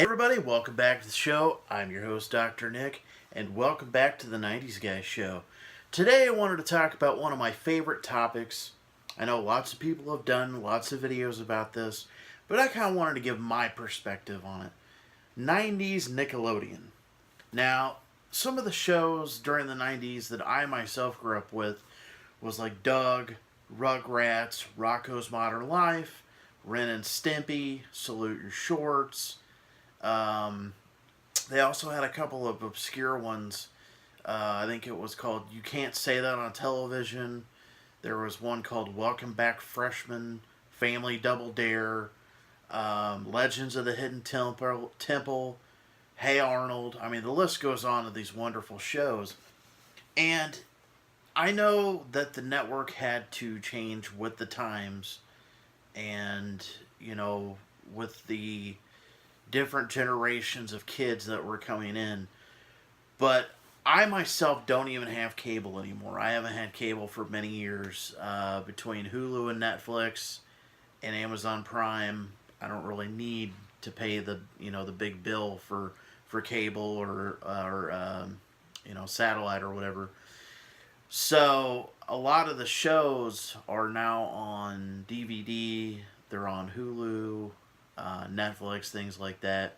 Hey everybody, welcome back to the show. I'm your host, Dr. Nick, and welcome back to the 90's Guys show. Today I wanted to talk about one of my favorite topics. I know lots of people have done lots of videos about this, but I kind of wanted to give my perspective on it. 90's Nickelodeon. Now, some of the shows during the 90's that I myself grew up with was like Doug, Rugrats, Rocko's Modern Life, Ren and Stimpy, Salute Your Shorts. Um, they also had a couple of obscure ones. I think it was called You Can't Say That on Television. There was one called Welcome Back Freshman, Family Double Dare, Legends of the Hidden Temple, Hey Arnold. I mean, the list goes on of these wonderful shows. And I know that the network had to change with the times and, with the different generations of kids that were coming in. But I myself don't even have cable anymore. I haven't had cable for many years. Between Hulu and Netflix and Amazon Prime, I don't really need to pay the big bill for cable or satellite or whatever. So a lot of the shows are now on DVD. They're on Hulu, Netflix, things like that.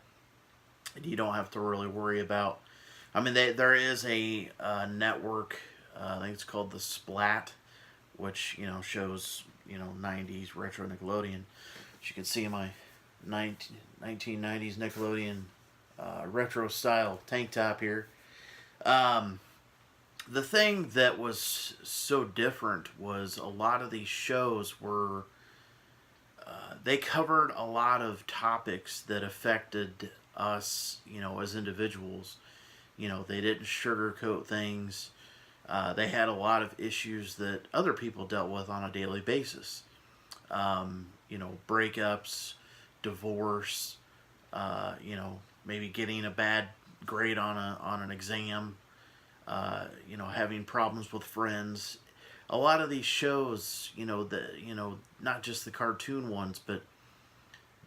And you don't have to really worry about. I mean, there is a network. I think it's called the Splat, which shows 90's retro Nickelodeon. As you can see my 1990's Nickelodeon retro style tank top here. The thing that was so different was a lot of these shows were they covered a lot of topics that affected us, as individuals. They didn't sugarcoat things. They had a lot of issues that other people dealt with on a daily basis. Breakups, divorce, maybe getting a bad grade on an exam, having problems with friends. A lot of these shows, not just the cartoon ones, but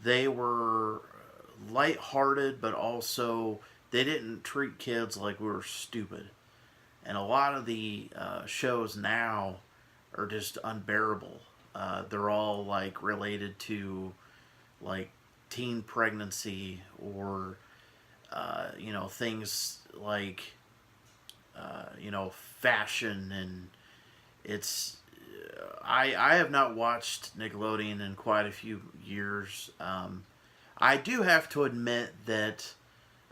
they were lighthearted, but also they didn't treat kids like we were stupid. And a lot of the shows now are just unbearable. They're all like related to like teen pregnancy or things like fashion, and it's I have not watched Nickelodeon in quite a few years. I do have to admit that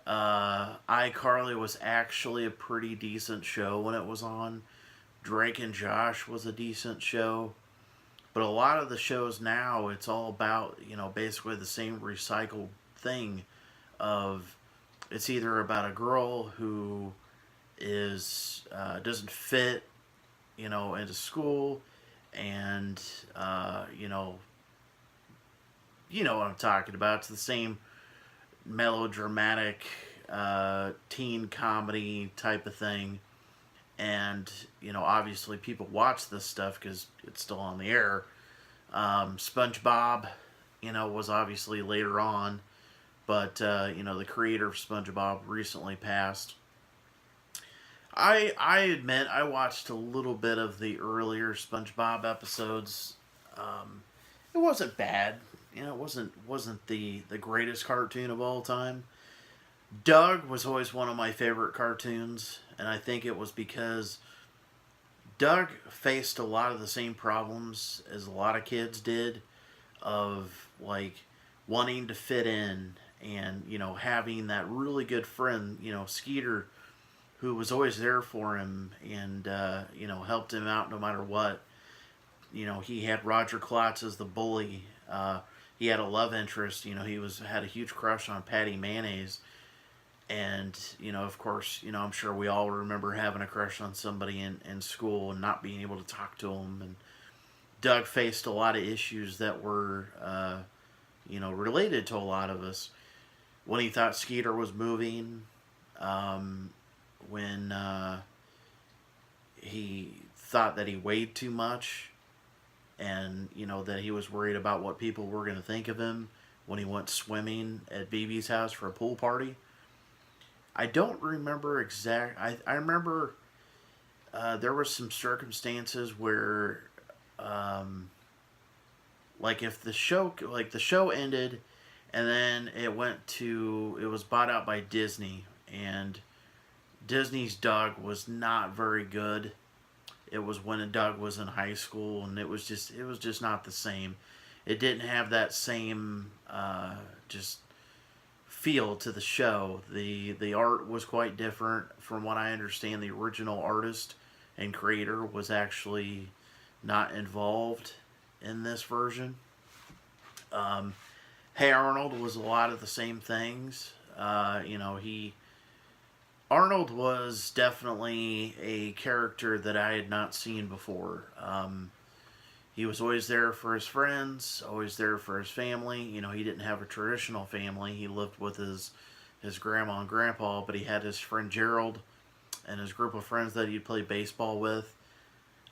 iCarly was actually a pretty decent show when it was on. Drake and Josh was a decent show. But a lot of the shows now, it's all about, basically the same recycled thing of it's either about a girl who is doesn't fit, into school, and what I'm talking about. It's the same melodramatic teen comedy type of thing, and obviously people watch this stuff because it's still on the air. SpongeBob, was obviously later on, but the creator of SpongeBob recently passed. I admit I watched a little bit of the earlier SpongeBob episodes. It wasn't bad. It wasn't the greatest cartoon of all time. Doug was always one of my favorite cartoons, and I think it was because Doug faced a lot of the same problems as a lot of kids did, of like wanting to fit in and having that really good friend, Skeeter, who was always there for him and helped him out no matter what. He had Roger Klotz as the bully. He had a love interest. Had a huge crush on Patty Mayonnaise, and of course, I'm sure we all remember having a crush on somebody in school and not being able to talk to them. And Doug faced a lot of issues that were related to a lot of us. When he thought Skeeter was moving, when he thought that he weighed too much, and that he was worried about what people were going to think of him when he went swimming at BB's house for a pool party. I don't remember I remember there were some circumstances where, um, like if the show ended, and then it was bought out by Disney, and Disney's Doug was not very good. It was when Doug was in high school, and it was just not the same. It didn't have that same just feel to the show. The art was quite different. From what I understand, the original artist and creator was actually not involved in this version. Um, Hey Arnold was a lot of the same things. He Arnold was definitely a character that I had not seen before. He was always there for his friends, always there for his family. He didn't have a traditional family. He lived with his grandma and grandpa, but he had his friend Gerald and his group of friends that he'd play baseball with.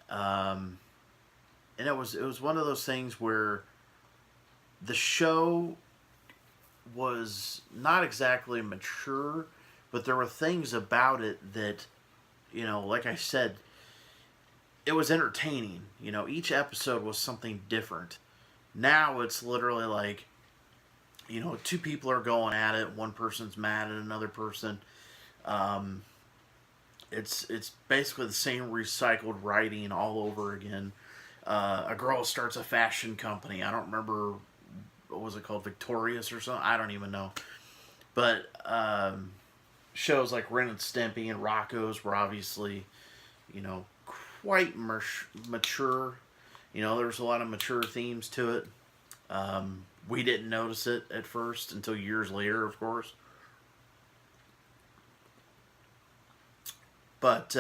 Um, and it was one of those things where the show was not exactly mature, but there were things about it that, like I said, it was entertaining. Each episode was something different. Now it's literally like, two people are going at it. One person's mad at another person. Um, it's basically the same recycled writing all over again. A girl starts a fashion company. I don't remember, what was it called, Victorious or something. I don't even know. But shows like Ren and Stimpy and Rocco's were obviously, you know, quite mature. There's a lot of mature themes to it. We didn't notice it at first until years later, of course. But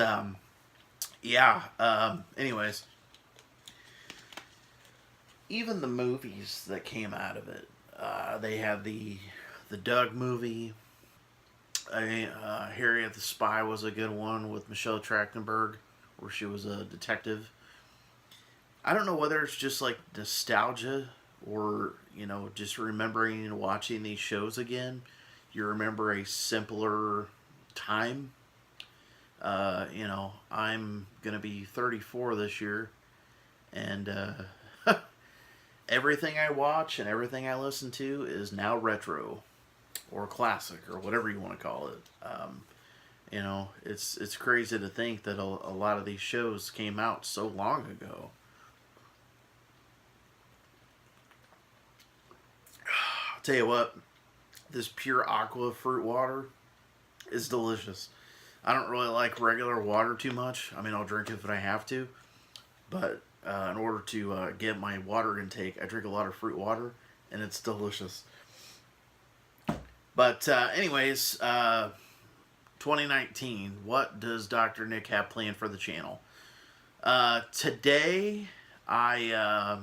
yeah. Anyways, even the movies that came out of it, they had the Doug movie. Harriet the Spy was a good one with Michelle Trachtenberg, where she was a detective. I don't know whether it's just like nostalgia or, just remembering and watching these shows again. You remember a simpler time. I'm going to be 34 this year, and everything I watch and everything I listen to is now retro or classic or whatever you want to call it. It's crazy to think that a lot of these shows came out so long ago. I'll tell you what, this pure aqua fruit water is delicious. I don't really like regular water too much. I mean, I'll drink it if I have to, but in order to get my water intake, I drink a lot of fruit water, and it's delicious. But anyways, 2019. What does Dr. Nick have planned for the channel? Today, I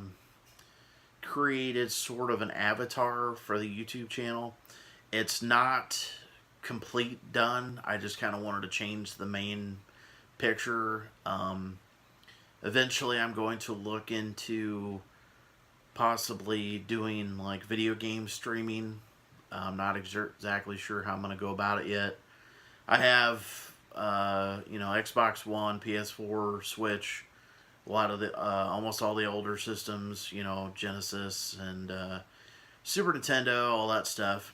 created sort of an avatar for the YouTube channel. It's not complete done. I just kind of wanted to change the main picture. Eventually, I'm going to look into possibly doing like video game streaming. I'm not exactly sure how I'm going to go about it yet. I have, Xbox One, PS4, Switch, a lot of almost all the older systems, Genesis and Super Nintendo, all that stuff.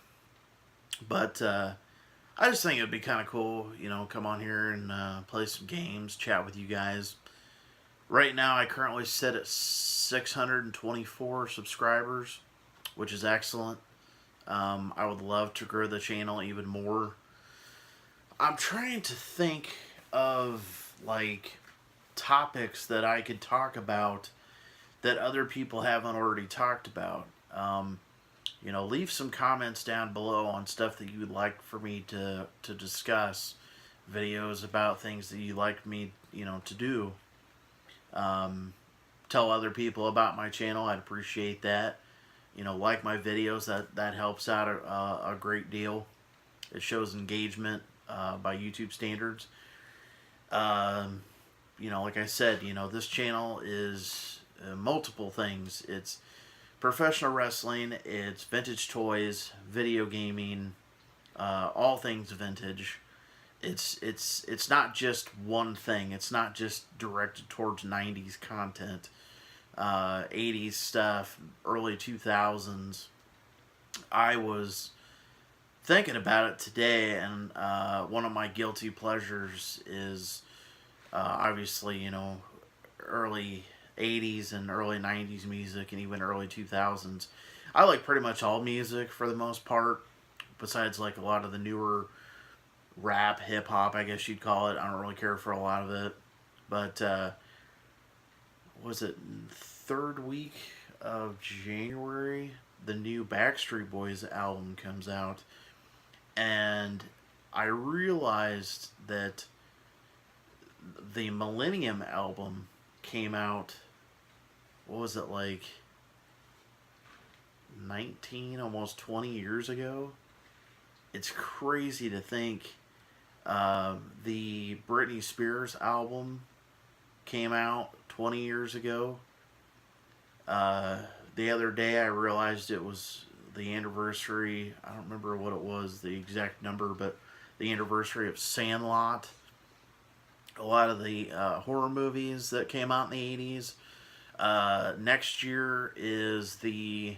But I just think it would be kind of cool, come on here and play some games, chat with you guys. Right now, I currently sit at 624 subscribers, which is excellent. I would love to grow the channel even more. I'm trying to think of, like, topics that I could talk about that other people haven't already talked about. Leave some comments down below on stuff that you would like for me to discuss. Videos about things that you'd like me, to do. Tell other people about my channel. I'd appreciate that. Like my videos. That helps out a great deal. It shows engagement by YouTube standards. Like I said, this channel is multiple things. It's professional wrestling, it's vintage toys, video gaming, all things vintage. It's not just one thing. It's not just directed towards 90s content, 80s stuff, early 2000s. I was thinking about it today, and one of my guilty pleasures is obviously, early 80s and early 90s music, and even early 2000s. I like pretty much all music for the most part, besides like a lot of the newer rap, hip hop, I guess you'd call it. I don't really care for a lot of it. But was it third week of January? The new Backstreet Boys album comes out, and I realized that the Millennium album came out. What was it, like 19, almost 20 years ago? It's crazy to think. The Britney Spears album came out 20 years ago. The other day I realized it was the anniversary. I don't remember what it was, the exact number, but the anniversary of Sandlot. A lot of the horror movies that came out in the 80s. Next year is the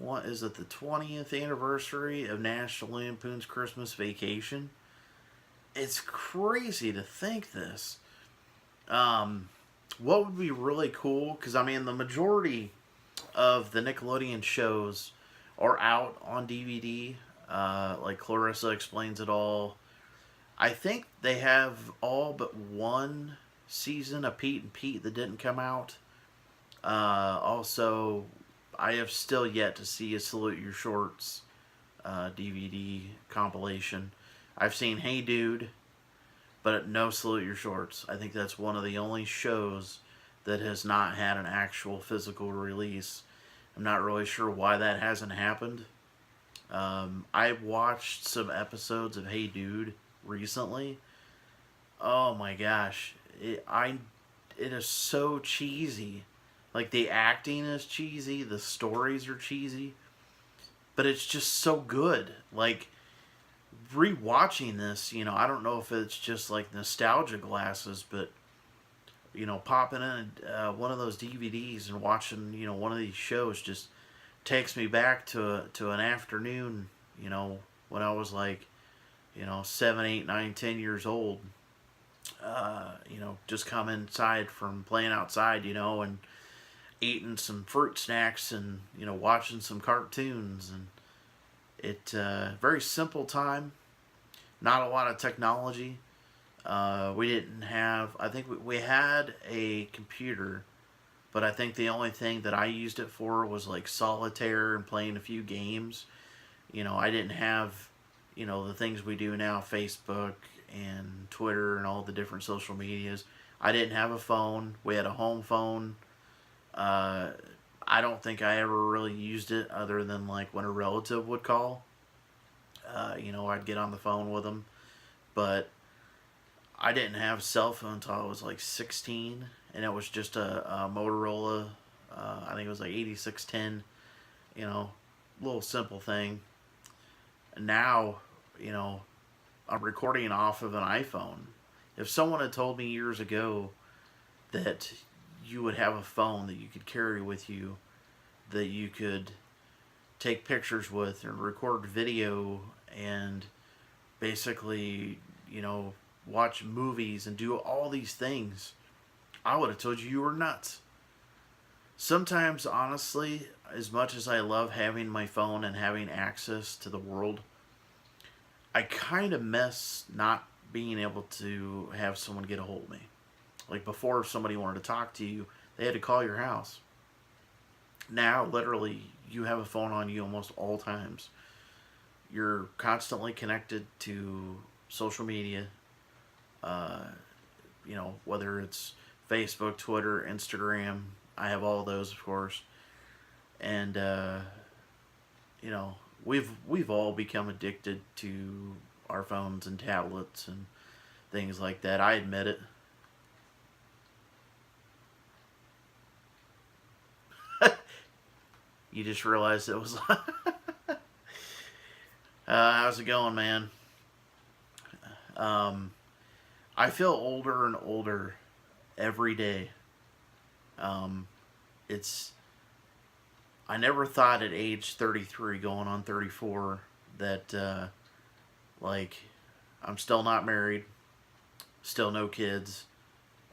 20th anniversary of National Lampoon's Christmas Vacation. It's crazy to think this. What would be really cool, because I mean the majority of the Nickelodeon shows are out on DVD, like Clarissa Explains It All. I think they have all but one season of Pete and Pete that didn't come out. Also, I have still yet to see a Salute Your Shorts DVD compilation. I've seen Hey Dude, but no Salute Your Shorts. I think that's one of the only shows that has not had an actual physical release. I'm not really sure why that hasn't happened. I watched some episodes of Hey Dude recently. Oh my gosh. It is so cheesy. Like, the acting is cheesy, the stories are cheesy, but it's just so good. Like, rewatching this, I don't know if it's just like nostalgia glasses, but popping in one of those DVDs and watching one of these shows just takes me back to an afternoon, when I was like 7, 8, 9, 10 years old. Just come inside from playing outside, and eating some fruit snacks and watching some cartoons, and it very simple time. Not a lot of technology. We didn't have. I think we had a computer, but I think the only thing that I used it for was like solitaire and playing a few games. I didn't have the things we do now, Facebook and Twitter and all the different social medias. I didn't have a phone. We had a home phone. I don't think I ever really used it other than like when a relative would call. I'd get on the phone with them, but I didn't have a cell phone until I was like 16, and it was just a Motorola. I think it was like 8610. Little simple thing. And now, I'm recording off of an iPhone. If someone had told me years ago that you would have a phone that you could carry with you, that you could take pictures with and record video and basically, watch movies and do all these things, I would have told you were nuts. Sometimes, honestly, as much as I love having my phone and having access to the world, I kind of miss not being able to have someone get a hold of me. Like before, if somebody wanted to talk to you, they had to call your house. Now, literally, you have a phone on you almost all times. You're constantly connected to social media, whether it's Facebook, Twitter, Instagram. I have all those, of course. And, we've all become addicted to our phones and tablets and things like that. I admit it. you just realize it was. How's it going, man? Um, I feel older and older every day. Um, it's I never thought at age 33, going on 34, that like I'm still not married, still no kids,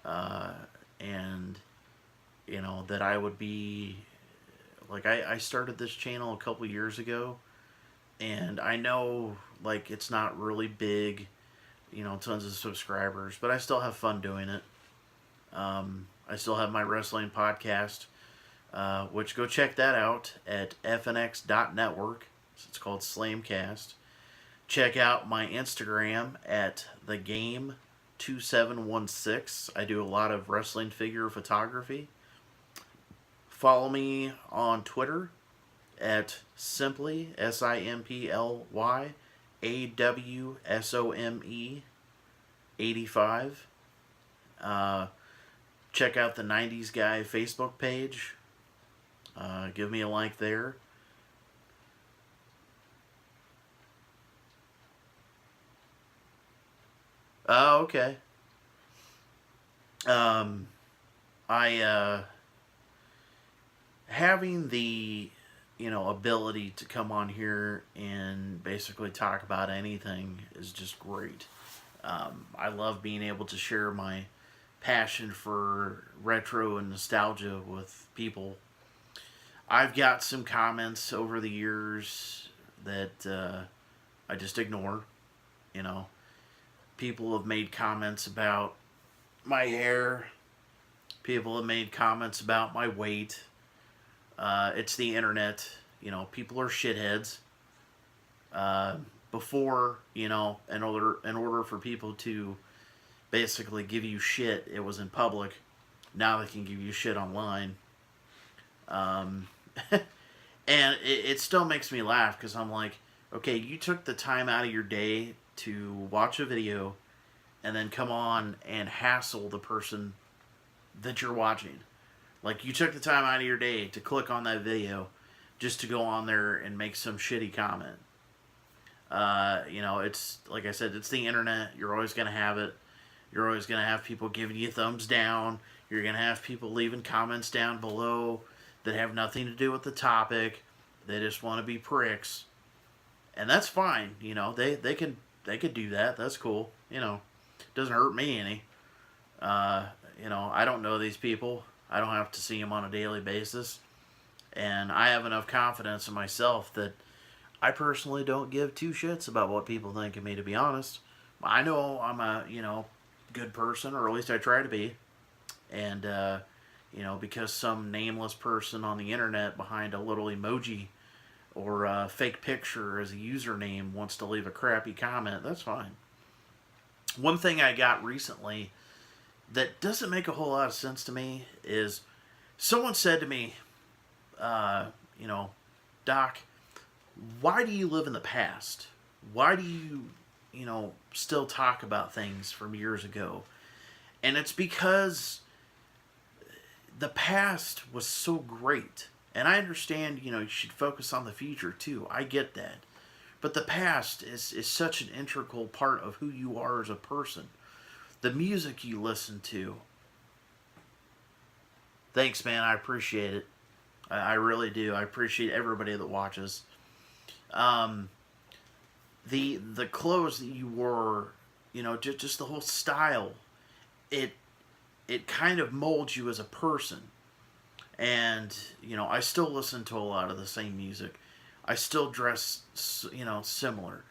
uh, and that I would be like I started this channel a couple years ago, and I know like it's not really big, tons of subscribers, but I still have fun doing it. I still have my wrestling podcast, which go check that out at fnx.network. It's called Slamcast. Check out my Instagram at thegame2716. I do a lot of wrestling figure photography. Follow me on Twitter at simply SIMPLY AWSOME 85. Check out the 90's Guy Facebook page. Give me a like there. Oh, okay. Um, I having the ability to come on here and basically talk about anything is just great. I love being able to share my passion for retro and nostalgia with people. I've got some comments over the years that I just ignore. You know, people have made comments about my hair. People have made comments about my weight. It's the internet. People are shitheads. Uh, Before, in order for people to basically give you shit, it was in public. Now they can give you shit online. Um, and it still makes me laugh because I'm like, okay, you took the time out of your day to watch a video and then come on and hassle the person that you're watching. Like, you took the time out of your day to click on that video just to go on there and make some shitty comment. It's like I said, it's the internet. You're always going to have it. You're always going to have people giving you thumbs down. You're going to have people leaving comments down below that have nothing to do with the topic. They just want to be pricks. And that's fine. They could do that. That's cool. It doesn't hurt me any. I don't know these people. I don't have to see them on a daily basis. And I have enough confidence in myself that I personally don't give two shits about what people think of me, to be honest. I know I'm a, good person, or at least I try to be. And, because some nameless person on the internet behind a little emoji or a fake picture as a username wants to leave a crappy comment, that's fine. One thing I got recently that doesn't make a whole lot of sense to me is someone said to me, Doc, why do you live in the past? Why do you, still talk about things from years ago? And it's because the past was so great. And I understand, you should focus on the future too. I get that. But the past is such an integral part of who you are as a person. The music you listen to. Thanks, man. I appreciate it. I really do. I appreciate everybody that watches. Um, the clothes that you wore, just the whole style, it kind of molds you as a person. And I still listen to a lot of the same music. I still dress, similar.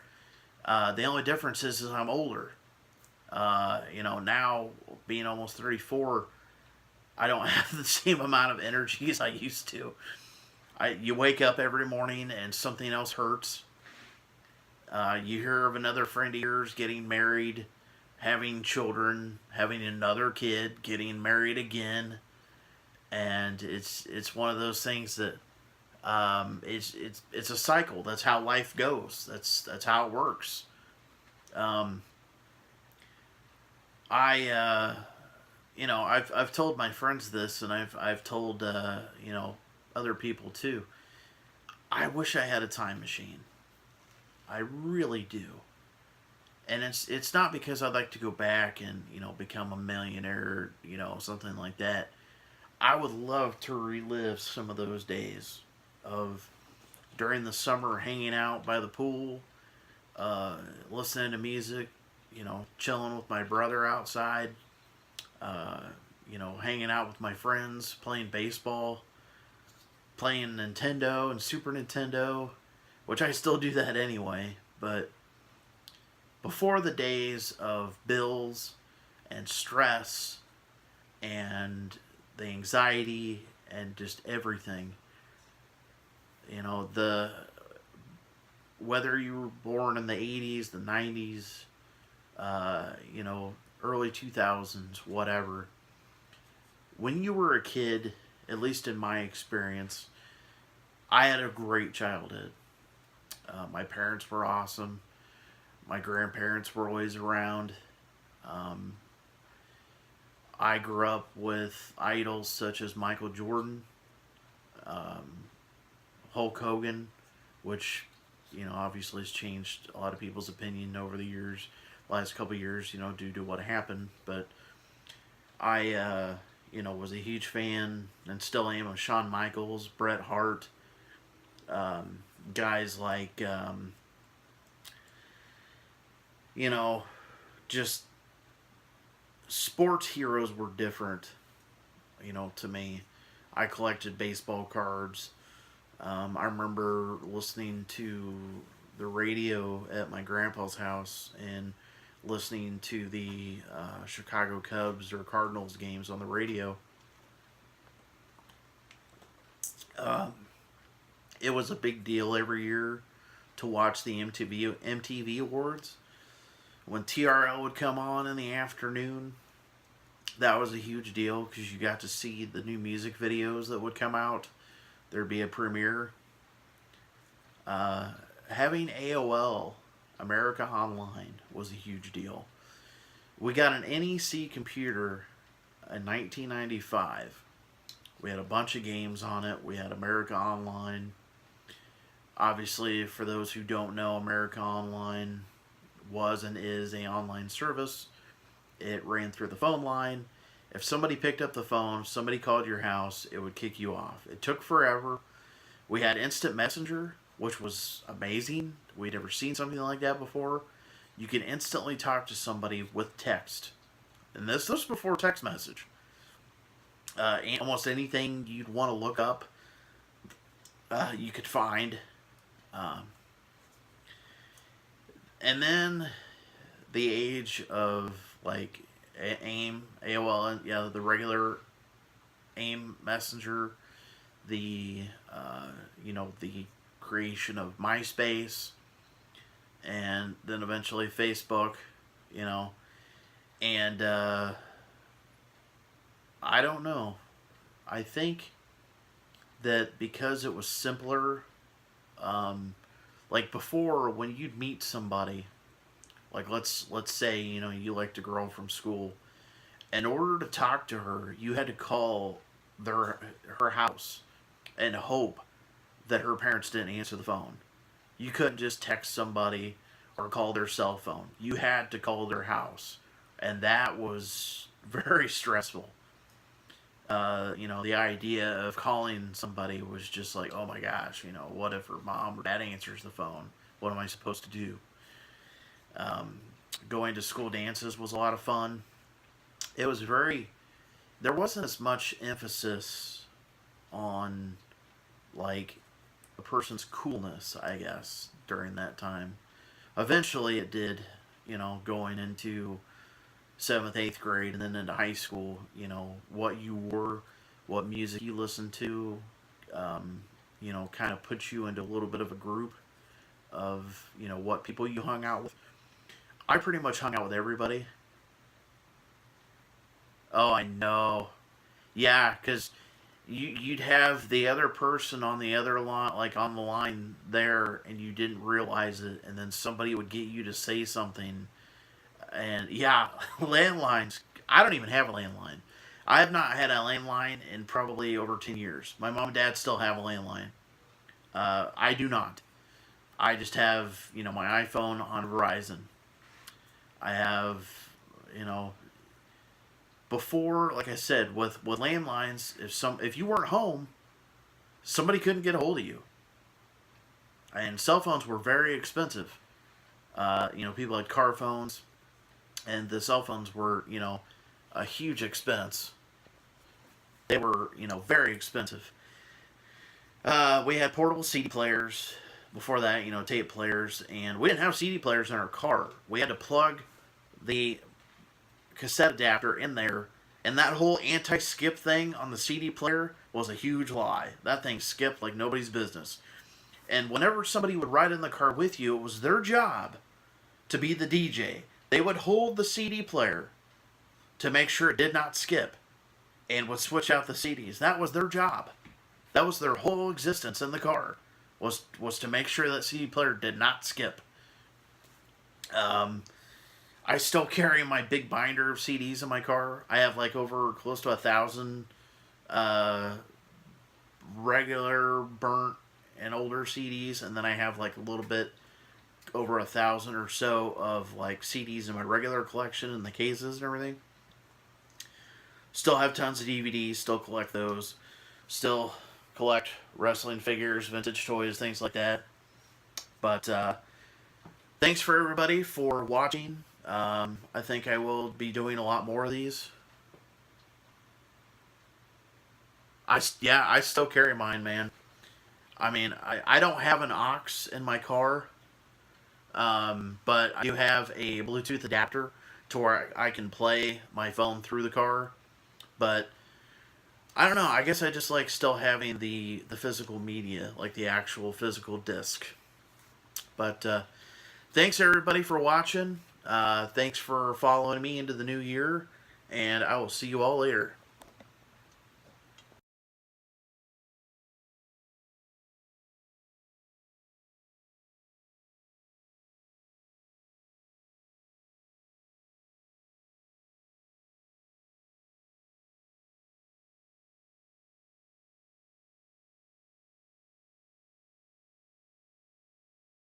The only difference is I'm older. Now being almost 34, I don't have the same amount of energy as I used to. You wake up every morning and something else hurts. You hear of another friend of yours getting married, having children, having another kid, getting married again, and it's one of those things that it's a cycle. That's how life goes. That's how it works. Um, I've told my friends this, and I've told other people too. I wish I had a time machine. I really do. And it's not because I'd like to go back and, become a millionaire, something like that. I would love to relive some of those days of during the summer hanging out by the pool, uh, listening to music, chilling with my brother outside, uh, hanging out with my friends, playing baseball, playing Nintendo and Super Nintendo, which I still do that anyway. But before the days of bills and stress and the anxiety and just everything, the whether you were born in the 80's, the 90's, early 2000s, whatever, when you were a kid, at least in my experience, I had a great childhood. My parents were awesome. My grandparents were always around. Um, I grew up with idols such as Michael Jordan, um, Hulk Hogan, which, obviously has changed a lot of people's opinion over the years, last couple of years, due to what happened. But I, was a huge fan and still am of Shawn Michaels, Bret Hart, guys like, you know, just sports heroes were different, to me. I collected baseball cards. I remember listening to the radio at my grandpa's house and listening to the Chicago Cubs or Cardinals games on the radio. Um, it was a big deal every year to watch the MTV Awards. When TRL would come on in the afternoon, that was a huge deal because you got to see the new music videos that would come out. There'd be a premiere. Uh, Having AOL, America Online, was a huge deal. We got an NEC computer in 1995. We had a bunch of games on it. We had America Online. Obviously, for those who don't know, America Online was and is an online service. It ran through the phone line. If somebody picked up the phone, somebody called your house, it would kick you off. It took forever. We had instant messenger, which was amazing. We'd never seen something like that before. You can instantly talk to somebody with text. And this was before text message. Almost anything you'd want to look up, you could find. Um, and then the age of like AIM, AOL, yeah, the regular AIM messenger, the the creation of MySpace, and then eventually Facebook, you know, and I don't know. I think that because it was simpler, like before when you'd meet somebody, like let's say you liked a girl from school, in order to talk to her, you had to call her house and hope that her parents didn't answer the phone. You couldn't just text somebody or call their cell phone. You had to call their house, and that was very stressful. The idea of calling somebody was just like, oh my gosh, what if her mom or dad answers the phone? What am I supposed to do? Um, Going to school dances was a lot of fun. It was there wasn't as much emphasis on, like, a person's coolness, I guess, during that time. Eventually it did, going into seventh, eighth grade, and then into high school, what you wore, what music you listened to, kind of put you into a little bit of a group of, what people you hung out with. I pretty much hung out with everybody. Oh, I know. Yeah, because you'd have the other person on the other line, like on the line there, and you didn't realize it, and then somebody would get you to say something. And yeah, landlines. I don't even have a landline. I have not had a landline in probably over 10 years. My mom and dad still have a landline. I do not. I just have, my iPhone on Verizon. I have, you know, before, like I said, with landlines, if you weren't home, somebody couldn't get a hold of you. And cell phones were very expensive. People had car phones, and the cell phones were, a huge expense. They were, very expensive. We had portable CD players. Before that, tape players, and we didn't have CD players in our car. We had to plug the cassette adapter in there, and that whole anti-skip thing on the CD player was a huge lie. That thing skipped like nobody's business. And whenever somebody would ride in the car with you, it was their job to be the DJ. They would hold the CD player to make sure it did not skip, and would switch out the CDs. That was their job. That was their whole existence in the car, was to make sure that CD player did not skip. I still carry my big binder of CDs in my car. I have like over close to 1,000 regular, burnt, and older CDs, and then I have like a little bit over 1,000 or so of like CDs in my regular collection and the cases and everything. Still have tons of DVDs. Still collect those. Still collect wrestling figures, vintage toys, things like that. But thanks for everybody for watching. I think I will be doing a lot more of these. I still carry mine, man. I mean, I don't have an aux in my car, but I do have a Bluetooth adapter to where I can play my phone through the car. But I don't know. I guess I just like still having the physical media, like the actual physical disc. But thanks everybody for watching. Thanks for following me into the new year, and I will see you all later.